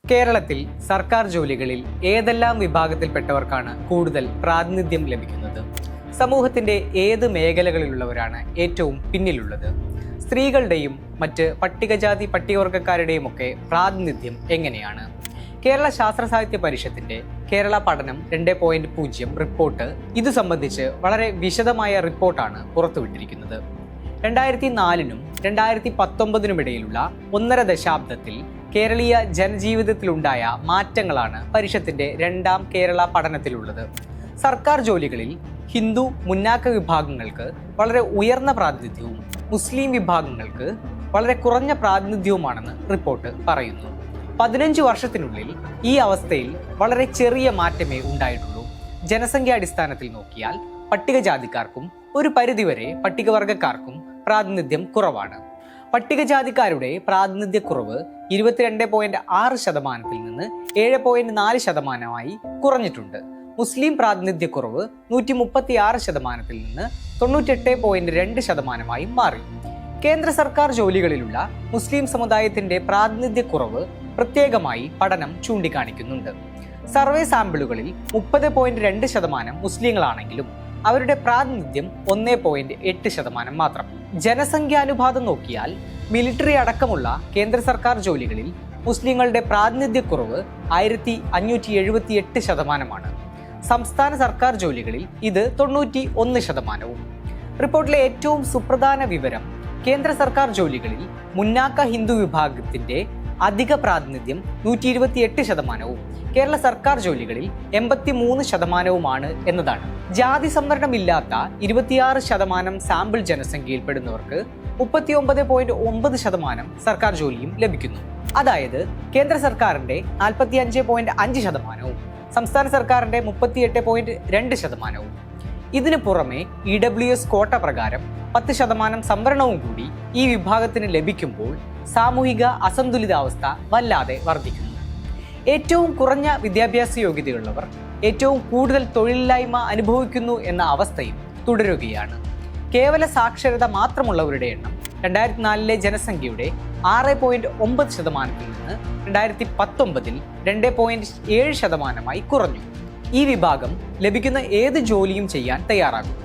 കേരളത്തിൽ സർക്കാർ ജോലികളിൽ ഏതെല്ലാം വിഭാഗത്തിൽപ്പെട്ടവർക്കാണ് കൂടുതൽ പ്രാതിനിധ്യം ലഭിക്കുന്നത്? സമൂഹത്തിന്റെ ഏത് മേഖലകളിലുള്ളവരാണ് ഏറ്റവും പിന്നിലുള്ളത്? സ്ത്രീകളുടെയും മറ്റ് പട്ടികജാതി പട്ടികവർഗക്കാരുടെയും ഒക്കെ പ്രാതിനിധ്യം എങ്ങനെയാണ്? കേരള ശാസ്ത്ര സാഹിത്യ പരിഷത്തിന്റെ കേരള പഠനം 2.0 റിപ്പോർട്ട് ഇത് സംബന്ധിച്ച് വളരെ വിശദമായ റിപ്പോർട്ടാണ് പുറത്തുവിട്ടിരിക്കുന്നത്. 2004-നും 2019-നും ഇടയിലുള്ള 1.5 ദശാബ്ദത്തിൽ കേരളീയ ജനജീവിതത്തിലുണ്ടായ മാറ്റങ്ങളാണ് പരിഷത്തിന്റെ 2ാം കേരള പഠനത്തിലുള്ളത്. സർക്കാർ ജോലികളിൽ ഹിന്ദു മുന്നാക്ക വിഭാഗങ്ങൾക്ക് വളരെ ഉയർന്ന പ്രാതിനിധ്യവും മുസ്ലിം വിഭാഗങ്ങൾക്ക് വളരെ കുറഞ്ഞ പ്രാതിനിധ്യവുമാണെന്ന് റിപ്പോർട്ട് പറയുന്നു. 15 വർഷത്തിനുള്ളിൽ ഈ അവസ്ഥയിൽ വളരെ ചെറിയ മാറ്റമേ ഉണ്ടായിട്ടുള്ളൂ. ജനസംഖ്യാടിസ്ഥാനത്തിൽ നോക്കിയാൽ പട്ടികജാതിക്കാർക്കും ഒരു പരിധിവരെ പട്ടികവർഗക്കാർക്കും പ്രാതിനിധ്യം കുറവാണ്. പട്ടികജാതിക്കാരുടെ പ്രാതിനിധ്യക്കുറവ് 22.6% നിന്ന് 7.4% കുറഞ്ഞിട്ടുണ്ട്. മുസ്ലിം പ്രാതിനിധ്യക്കുറവ് 136% നിന്ന് 98.2% മാറി. കേന്ദ്ര സർക്കാർ ജോലികളിലുള്ള മുസ്ലിം സമുദായത്തിന്റെ പ്രാതിനിധ്യക്കുറവ് പ്രത്യേകമായി പഠനം ചൂണ്ടിക്കാണിക്കുന്നുണ്ട്. സർവേ സാമ്പിളുകളിൽ 30.2% മുസ്ലിങ്ങളാണെങ്കിലും അവരുടെ പ്രാതിനിധ്യം 1.8% മാത്രം. ജനസംഖ്യാനുപാതം നോക്കിയാൽ മിലിറ്ററി അടക്കമുള്ള കേന്ദ്ര സർക്കാർ ജോലികളിൽ മുസ്ലിങ്ങളുടെ പ്രാതിനിധ്യക്കുറവ് 1578%. സംസ്ഥാന സർക്കാർ ജോലികളിൽ ഇത് 91%. റിപ്പോർട്ടിലെ ഏറ്റവും സുപ്രധാന വിവരം കേന്ദ്ര സർക്കാർ ജോലികളിൽ മുന്നാക്ക ഹിന്ദു വിഭാഗത്തിന്റെ അധിക പ്രാതിനിധ്യം 128%, കേരള സർക്കാർ ജോലികളിൽ 83% എന്നതാണ്. ജാതി സംവരണമില്ലാത്ത 26% സാമ്പിൾ ജനസംഖ്യയിൽപ്പെടുന്നവർക്ക് 39.9% സർക്കാർ ജോലിയും ലഭിക്കുന്നു. അതായത് കേന്ദ്ര സർക്കാരിന്റെ 45.5%, സംസ്ഥാന സർക്കാരിന്റെ 38.2%. ഇതിനു പുറമെ EWS കോട്ട പ്രകാരം 10% സംവരണവും കൂടി ഈ വിഭാഗത്തിന് ലഭിക്കുമ്പോൾ സാമൂഹിക അസന്തുലിതാവസ്ഥ വല്ലാതെ വർദ്ധിക്കുന്നു. ഏറ്റവും കുറഞ്ഞ വിദ്യാഭ്യാസ യോഗ്യതയുള്ളവർ ഏറ്റവും കൂടുതൽ തൊഴിലില്ലായ്മ അനുഭവിക്കുന്നു എന്ന അവസ്ഥയും തുടരുകയാണ്. കേവല സാക്ഷരത മാത്രമുള്ളവരുടെ എണ്ണം 2004-ലെ ജനസംഖ്യയുടെ 6.9% നിന്ന് 2019-ൽ 2.7% കുറഞ്ഞു. ഈ വിഭാഗം ലഭിക്കുന്ന ഏത് ജോലിയും ചെയ്യാൻ തയ്യാറാകും.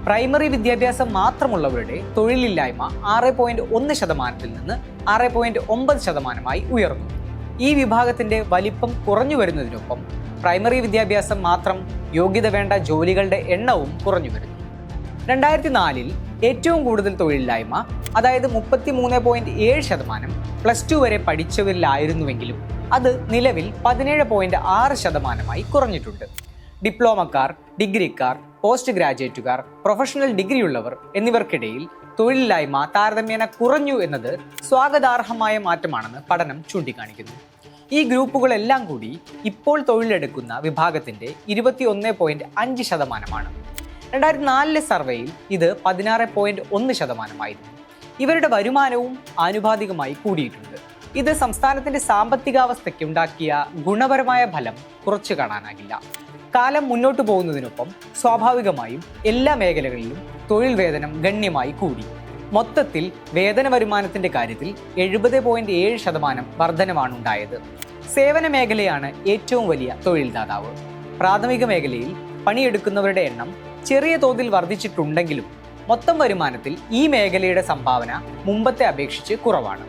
പ്രൈമറി വിദ്യാഭ്യാസം മാത്രമുള്ളവരുടെ തൊഴിലില്ലായ്മ 6.1% നിന്ന് 6.9% ഉയർന്നു. ഈ വിഭാഗത്തിന്റെ വലിപ്പം കുറഞ്ഞു വരുന്നതിനൊപ്പം പ്രൈമറി വിദ്യാഭ്യാസം മാത്രം യോഗ്യത വേണ്ട ജോലികളുടെ എണ്ണവും കുറഞ്ഞു വരുന്നു. 2004-ൽ ഏറ്റവും കൂടുതൽ തൊഴിലില്ലായ്മ, അതായത് 33.7%, +2 വരെ പഠിച്ചവരിലായിരുന്നുവെങ്കിലും അത് നിലവിൽ 17.6% കുറഞ്ഞിട്ടുണ്ട്. ഡിപ്ലോമക്കാർ, ഡിഗ്രിക്കാർ, പോസ്റ്റ് ഗ്രാജുവേറ്റുകാർ, പ്രൊഫഷണൽ ഡിഗ്രിയുള്ളവർ എന്നിവർക്കിടയിൽ തൊഴിലില്ലായ്മ താരതമ്യേന കുറഞ്ഞു എന്നത് സ്വാഗതാർഹമായ മാറ്റമാണെന്ന് പഠനം ചൂണ്ടിക്കാണിക്കുന്നു. ഈ ഗ്രൂപ്പുകളെല്ലാം കൂടി ഇപ്പോൾ തൊഴിലെടുക്കുന്ന വിഭാഗത്തിന്റെ 21.5%. 2004-ലെ സർവേയിൽ ഇത് 16.1% ഇവരുടെ വരുമാനവും ആനുപാതികമായി കൂടിയിട്ടുണ്ട്. ഇത് സംസ്ഥാനത്തിന്റെ സാമ്പത്തികാവസ്ഥയ്ക്ക് ഉണ്ടാക്കിയ ഗുണപരമായ ഫലം കുറച്ചു കാണാനാകില്ല. കാലം മുന്നോട്ട് പോകുന്നതിനൊപ്പം സ്വാഭാവികമായും എല്ലാ മേഖലകളിലും തൊഴിൽ വേതനം ഗണ്യമായി കൂടി. മൊത്തത്തിൽ വേതന വരുമാനത്തിന്റെ കാര്യത്തിൽ 70.7% വർധനമാണ് ഉണ്ടായത്. സേവന മേഖലയാണ് ഏറ്റവും വലിയ തൊഴിൽദാതാവ്. പ്രാഥമിക മേഖലയിൽ പണിയെടുക്കുന്നവരുടെ എണ്ണം ചെറിയ തോതിൽ വർദ്ധിച്ചിട്ടുണ്ടെങ്കിലും മൊത്തം വരുമാനത്തിൽ ഈ മേഖലയുടെ സംഭാവന മുമ്പത്തെ അപേക്ഷിച്ച് കുറവാണ്.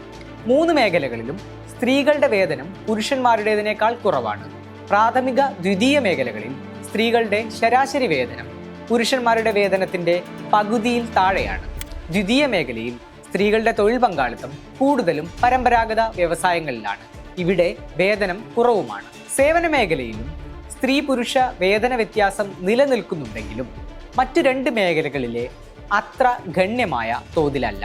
3 മേഖലകളിലും സ്ത്രീകളുടെ വേതനം പുരുഷന്മാരുടേതിനേക്കാൾ കുറവാണ്. പ്രാഥമിക ദ്വിതീയ മേഖലകളിൽ സ്ത്രീകളുടെ ശരാശരി വേതനം പുരുഷന്മാരുടെ വേതനത്തിന്റെ പകുതിയിൽ താഴെയാണ്. ദ്വിതീയ മേഖലയിൽ സ്ത്രീകളുടെ തൊഴിൽ പങ്കാളിത്തം കൂടുതലും പരമ്പരാഗത വ്യവസായങ്ങളിലാണ്. ഇവിടെ വേതനം കുറവുമാണ്. സേവന മേഖലയിലും സ്ത്രീ പുരുഷ വേതന വ്യത്യാസം നിലനിൽക്കുന്നുണ്ടെങ്കിലും മറ്റു 2 മേഖലകളിലെ അത്ര ഗണ്യമായ തോതിലല്ല.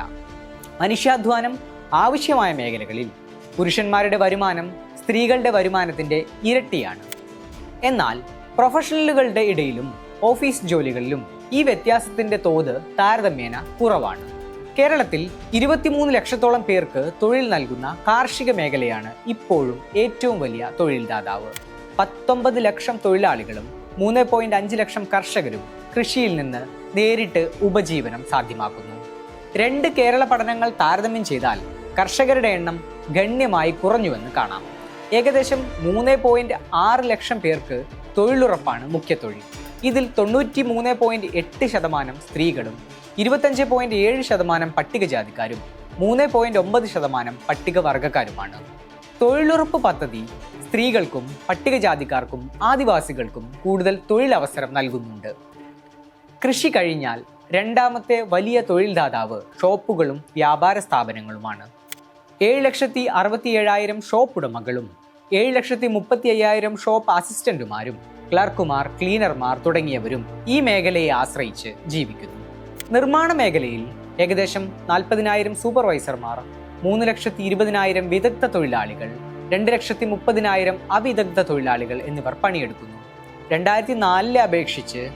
മനുഷ്യാധ്വാനം ആവശ്യമായ മേഖലകളിൽ പുരുഷന്മാരുടെ വരുമാനം സ്ത്രീകളുടെ വരുമാനത്തിന്റെ ഇരട്ടിയാണ്. എന്നാൽ പ്രൊഫഷണലുകളുടെ ഇടയിലും ഓഫീസ് ജോലികളിലും ഈ വ്യത്യാസത്തിന്റെ തോത് താരതമ്യേന കുറവാണ്. കേരളത്തിൽ 23 ലക്ഷത്തോളം പേർക്ക് തൊഴിൽ നൽകുന്ന കാർഷിക മേഖലയാണ് ഇപ്പോഴും ഏറ്റവും വലിയ തൊഴിൽദാതാവ്. 19 ലക്ഷം തൊഴിലാളികളും 3.5 ലക്ഷം കർഷകരും കൃഷിയിൽ നിന്ന് നേരിട്ട് ഉപജീവനം സാധ്യമാക്കുന്നു. 2 കേരള പഠനങ്ങൾ താരതമ്യം ചെയ്താൽ കർഷകരുടെ എണ്ണം ഗണ്യമായി കുറഞ്ഞുവെന്ന് കാണാം. ഏകദേശം 3.6 ലക്ഷം പേർക്ക് തൊഴിലുറപ്പാണ് മുഖ്യ തൊഴിൽ. ഇതിൽ 93.8% സ്ത്രീകളും 25.7% പട്ടികജാതിക്കാരും 3.9% പട്ടികവർഗക്കാരുമാണ്. തൊഴിലുറപ്പ് പദ്ധതി സ്ത്രീകൾക്കും പട്ടികജാതിക്കാർക്കും ആദിവാസികൾക്കും കൂടുതൽ തൊഴിലവസരം നൽകുന്നുണ്ട്. കൃഷി കഴിഞ്ഞാൽ രണ്ടാമത്തെ വലിയ തൊഴിൽദാതാവ് ഷോപ്പുകളും വ്യാപാര സ്ഥാപനങ്ങളുമാണ്. 7,67,000 ഷോപ്പ് ഉടമകളും 7,35,000 ഷോപ്പ് അസിസ്റ്റന്റുമാരും ക്ലർക്കുമാർ, ക്ലീനർമാർ തുടങ്ങിയവരും ഈ മേഖലയെ ആശ്രയിച്ച് ജീവിക്കുന്നു. നിർമ്മാണ മേഖലയിൽ ഏകദേശം 40,000 സൂപ്പർവൈസർമാർ, 3,20,000 വിദഗ്ധ തൊഴിലാളികൾ, 2,30,000 അവിദഗ്ധ തൊഴിലാളികൾ എന്നിവർ പണിയെടുക്കുന്നു. 2004 അപേക്ഷിച്ച്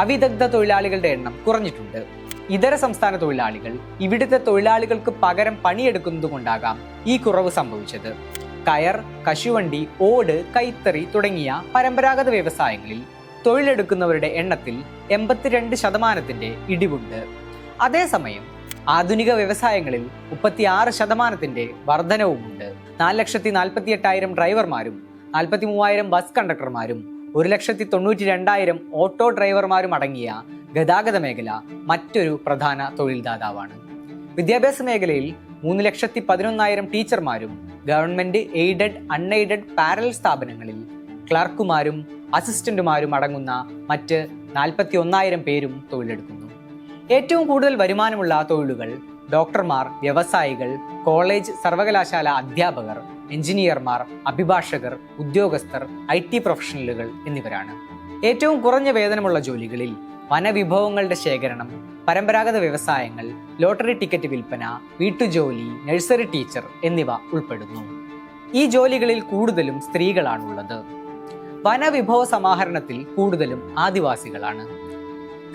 അവിദഗ്ധ തൊഴിലാളികളുടെ എണ്ണം കുറഞ്ഞിട്ടുണ്ട്. ഇതര സംസ്ഥാന തൊഴിലാളികൾ ഇവിടുത്തെ തൊഴിലാളികൾക്ക് പകരം പണിയെടുക്കുന്നത് കൊണ്ടാകാം ഈ കുറവ് സംഭവിച്ചത്. കയർ, കശുവണ്ടി, ഓട്, കൈത്തറി തുടങ്ങിയ പരമ്പരാഗത വ്യവസായങ്ങളിൽ തൊഴിലെടുക്കുന്നവരുടെ എണ്ണത്തിൽ 82% ഇടിവുണ്ട്. അതേസമയം ആധുനിക വ്യവസായങ്ങളിൽ 36% വർധനവുമുണ്ട്. 4,48,000 ഡ്രൈവർമാരും 43,000 ബസ് കണ്ടക്ടർമാരും 1,92,200 ഓട്ടോ ഡ്രൈവർമാരും അടങ്ങിയ ഗതാഗത മേഖല മറ്റൊരു പ്രധാന തൊഴിൽദാതാവാണ്. വിദ്യാഭ്യാസ മേഖലയിൽ 3,11,000 ടീച്ചർമാരും ഗവൺമെന്റ്, എയ്ഡഡ്, അൺഎയ്ഡഡ്, പാരലൽ സ്ഥാപനങ്ങളിൽ ക്ലർക്കുമാരും അസിസ്റ്റന്റുമാരും അടങ്ങുന്ന മറ്റ് 41,000 പേരും തൊഴിലെടുക്കുന്നു. ഏറ്റവും കൂടുതൽ വരുമാനമുള്ള തൊഴിലുകൾ ഡോക്ടർമാർ, വ്യവസായികൾ, കോളേജ് സർവകലാശാല അധ്യാപകർ, എഞ്ചിനീയർമാർ, അഭിഭാഷകർ, ഉദ്യോഗസ്ഥർ, IT പ്രൊഫഷണലുകൾ എന്നിവരാണ്. ഏറ്റവും കുറഞ്ഞ വേതനമുള്ള ജോലികളിൽ വനവിഭവങ്ങളുടെ ശേഖരണം, പരമ്പരാഗത വ്യവസായങ്ങൾ, ലോട്ടറി ടിക്കറ്റ് വിൽപ്പന, വീട്ടുജോലി, നഴ്സറി ടീച്ചർ എന്നിവ ഉൾപ്പെടുന്നു. ഈ ജോലികളിൽ കൂടുതലും സ്ത്രീകളാണുള്ളത്. വനവിഭവ സമാഹരണത്തിൽ കൂടുതലും ആദിവാസികളാണ്.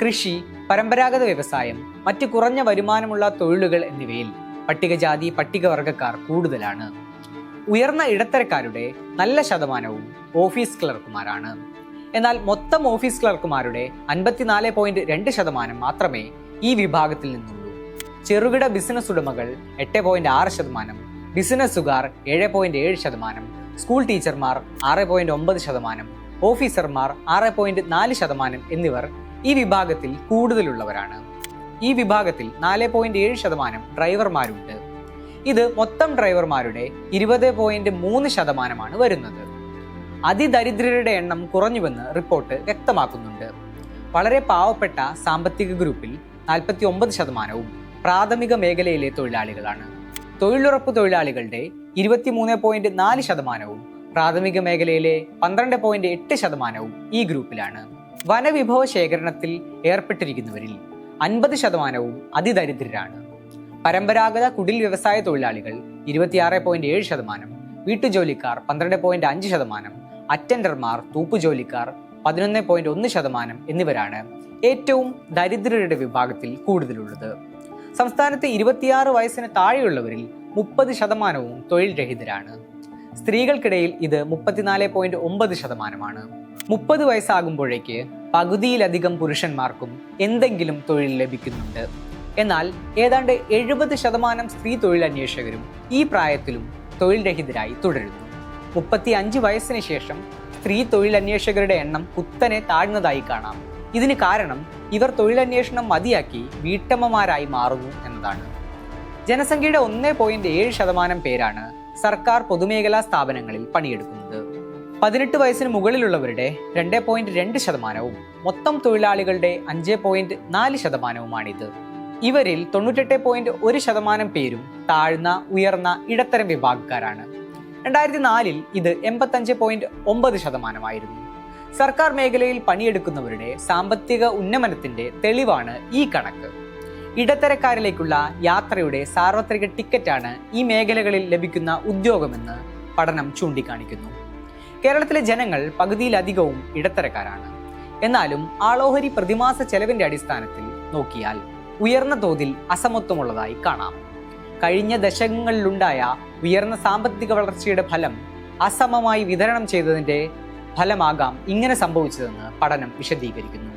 കൃഷി, പരമ്പരാഗത വ്യവസായം, മറ്റ് കുറഞ്ഞ വരുമാനമുള്ള തൊഴിലുകൾ എന്നിവയിൽ പട്ടികജാതി, പട്ടികവർഗക്കാർ കൂടുതലാണ്. ഉയർന്ന ഇടത്തരക്കാരുടെ നല്ല ശതമാനവും ഓഫീസ് ക്ലർക്കുമാരാണ്. എന്നാൽ മൊത്തം ഓഫീസ് ക്ലർക്കുമാരുടെ 54.2% മാത്രമേ ഈ വിഭാഗത്തിൽ നിന്നുള്ളൂ. ചെറുകിട ബിസിനസ് ഉടമകൾ 8.6%, ബിസിനസ്സുകാർ 7.7%, സ്കൂൾ ടീച്ചർമാർ 6.9%, ഓഫീസർമാർ 6.4% എന്നിവർ ഈ വിഭാഗത്തിൽ കൂടുതലുള്ളവരാണ്. ഈ വിഭാഗത്തിൽ 4.7% ഡ്രൈവർമാരുണ്ട്. ഇത് മൊത്തം ഡ്രൈവർമാരുടെ 20.3% വരുന്നത്. അതിദരിദ്രരുടെ എണ്ണം കുറഞ്ഞുവെന്ന് റിപ്പോർട്ട് വ്യക്തമാക്കുന്നുണ്ട്. വളരെ പാവപ്പെട്ട സാമ്പത്തിക ഗ്രൂപ്പിൽ 49% പ്രാഥമിക മേഖലയിലെ തൊഴിലാളികളാണ്. തൊഴിലുറപ്പ് തൊഴിലാളികളുടെ 23.4% പ്രാഥമിക മേഖലയിലെ 12.8% ഈ ഗ്രൂപ്പിലാണ്. വനവിഭവ ശേഖരണത്തിൽ ഏർപ്പെട്ടിരിക്കുന്നവരിൽ 50% അതിദരിദ്രരാണ്. പരമ്പരാഗത കുടിൽ വ്യവസായ തൊഴിലാളികൾ 26.7%, വീട്ടുജോലിക്കാർ 12.5%, അറ്റൻഡർമാർ, തൂപ്പുജോലിക്കാർ 11.1% എന്നിവരാണ് ഏറ്റവും ദരിദ്രരുടെ വിഭാഗത്തിൽ കൂടുതലുള്ളത്. സംസ്ഥാനത്തെ 26 വയസ്സിന് താഴെയുള്ളവരിൽ 30% തൊഴിൽ രഹിതരാണ്. സ്ത്രീകൾക്കിടയിൽ ഇത് 34.9%. 30 വയസ്സാകുമ്പോഴേക്ക് പകുതിയിലധികം പുരുഷന്മാർക്കും എന്തെങ്കിലും തൊഴിൽ ലഭിക്കുന്നുണ്ട്. എന്നാൽ ഏതാണ്ട് 70% സ്ത്രീ തൊഴിലന്വേഷകരും ഈ പ്രായത്തിലും തൊഴിൽ രഹിതരായി തുടരുന്നു. 35 വയസ്സിന് ശേഷം സ്ത്രീ തൊഴിലന്വേഷകരുടെ എണ്ണം കുത്തനെ താഴ്ന്നതായി കാണാം. ഇതിന് കാരണം ഇവർ തൊഴിലന്വേഷണം മതിയാക്കി വീട്ടമ്മമാരായി മാറുന്നു എന്നതാണ്. ജനസംഖ്യയുടെ 1.7% പേരാണ് സർക്കാർ പൊതുമേഖലാ സ്ഥാപനങ്ങളിൽ പണിയെടുക്കുന്നത്. 18 വയസ്സിന് മുകളിലുള്ളവരുടെ 2.2%, മൊത്തം തൊഴിലാളികളുടെ 5.4%. ഇവരിൽ 98.1% പേരും താഴ്ന്ന, ഉയർന്ന, ഇടത്തരം വിഭാഗക്കാരാണ്. 2004 ഇത് 85.9% സർക്കാർ മേഖലയിൽ പണിയെടുക്കുന്നവരുടെ സാമ്പത്തിക ഉന്നമനത്തിന്റെ തെളിവാണ് ഈ കണക്ക്. ഇടത്തരക്കാരിലേക്കുള്ള യാത്രയുടെ സാർവത്രിക ടിക്കറ്റാണ് ഈ മേഖലകളിൽ ലഭിക്കുന്ന ഉദ്യോഗമെന്ന് പഠനം ചൂണ്ടിക്കാണിക്കുന്നു. കേരളത്തിലെ ജനങ്ങൾ പകുതിയിലധികവും ഇടത്തരക്കാരാണ്. എന്നാലും ആളോഹരി പ്രതിമാസ ചെലവിന്റെ അടിസ്ഥാനത്തിൽ നോക്കിയാൽ ഉയർന്ന തോതിൽ അസമത്വമുള്ളതായി കാണാം. കഴിഞ്ഞ ദശകങ്ങളിലുണ്ടായ ഉയർന്ന സാമ്പത്തിക വളർച്ചയുടെ ഫലം അസമമായി വിതരണം ചെയ്തതിന്റെ ഫലമാകാം ഇങ്ങനെ സംഭവിച്ചതെന്ന് പഠനം വിശദീകരിക്കുന്നു.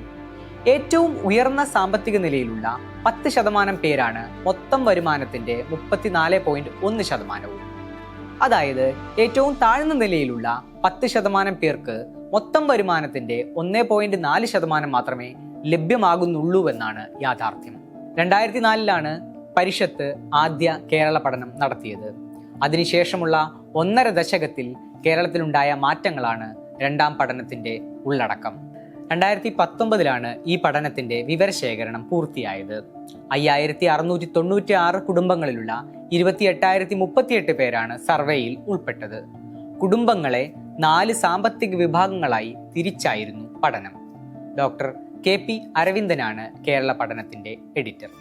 ഏറ്റവും ഉയർന്ന സാമ്പത്തിക നിലയിലുള്ള 10% പേരാണ് മൊത്തം വരുമാനത്തിന്റെ 34.1%. അതായത് ഏറ്റവും താഴ്ന്ന നിലയിലുള്ള 10% പേർക്ക് മൊത്തം വരുമാനത്തിന്റെ 1.4% മാത്രമേ ലഭ്യമാകുന്നുള്ളൂവെന്നാണ് യാഥാർത്ഥ്യം. 2004 പരിഷത്ത് ആദ്യ കേരള പഠനം നടത്തിയത്. അതിനുശേഷമുള്ള 1.5 ദശകത്തിൽ കേരളത്തിലുണ്ടായ മാറ്റങ്ങളാണ് രണ്ടാം പഠനത്തിന്റെ ഉള്ളടക്കം. 2019 ഈ പഠനത്തിന്റെ വിവരശേഖരണം പൂർത്തിയായത്. 5696 കുടുംബങ്ങളിലുള്ള 28,038 പേരാണ് സർവേയിൽ ഉൾപ്പെട്ടത്. കുടുംബങ്ങളെ 4 സാമ്പത്തിക വിഭാഗങ്ങളായി തിരിച്ചായിരുന്നു പഠനം. ഡോക്ടർ KP അരവിന്ദനാണ് കേരള പഠനത്തിന്റെ എഡിറ്റർ.